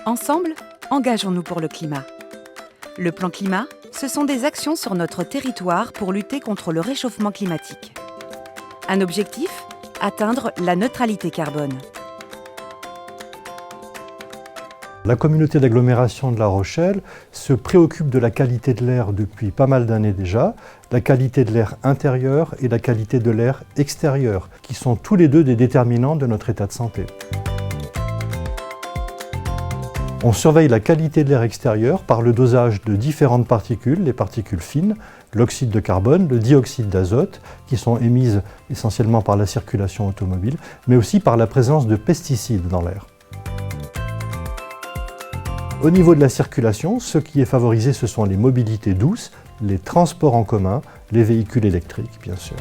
Ensemble, engageons-nous pour le climat. Le plan climat, ce sont des actions sur notre territoire pour lutter contre le réchauffement climatique. Un objectif ? Atteindre la neutralité carbone. La communauté d'agglomération de La Rochelle se préoccupe de la qualité de l'air depuis pas mal d'années déjà, la qualité de l'air intérieur et la qualité de l'air extérieur, qui sont tous les deux des déterminants de notre état de santé. On surveille la qualité de l'air extérieur par le dosage de différentes particules, les particules fines, l'oxyde de carbone, le dioxyde d'azote, qui sont émises essentiellement par la circulation automobile, mais aussi par la présence de pesticides dans l'air. Au niveau de la circulation, ce qui est favorisé, ce sont les mobilités douces, les transports en commun, les véhicules électriques, bien sûr.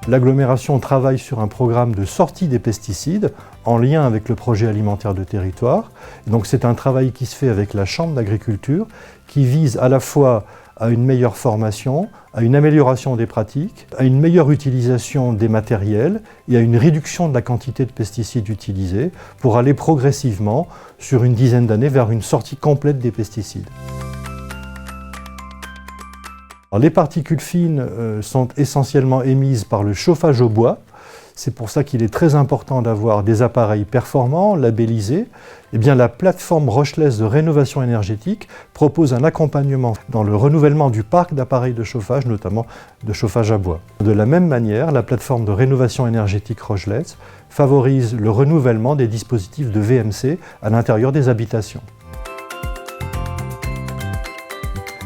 L'agglomération travaille sur un programme de sortie des pesticides en lien avec le projet alimentaire de territoire. Donc c'est un travail qui se fait avec la Chambre d'agriculture qui vise à la fois à une meilleure formation, à une amélioration des pratiques, à une meilleure utilisation des matériels et à une réduction de la quantité de pesticides utilisés pour aller progressivement, sur une dizaine d'années, vers une sortie complète des pesticides. Alors, les particules fines sont essentiellement émises par le chauffage au bois. C'est pour ça qu'il est très important d'avoir des appareils performants, labellisés. Eh bien, la plateforme rochelaise de rénovation énergétique propose un accompagnement dans le renouvellement du parc d'appareils de chauffage, notamment de chauffage à bois. De la même manière, la plateforme de rénovation énergétique rochelaise favorise le renouvellement des dispositifs de VMC à l'intérieur des habitations.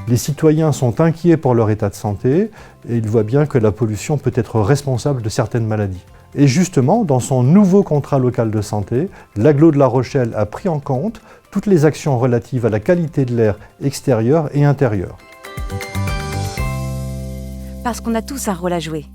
Les citoyens sont inquiets pour leur état de santé et ils voient bien que la pollution peut être responsable de certaines maladies. Et justement, dans son nouveau contrat local de santé, l'agglo de La Rochelle a pris en compte toutes les actions relatives à la qualité de l'air extérieur et intérieur. Parce qu'on a tous un rôle à jouer.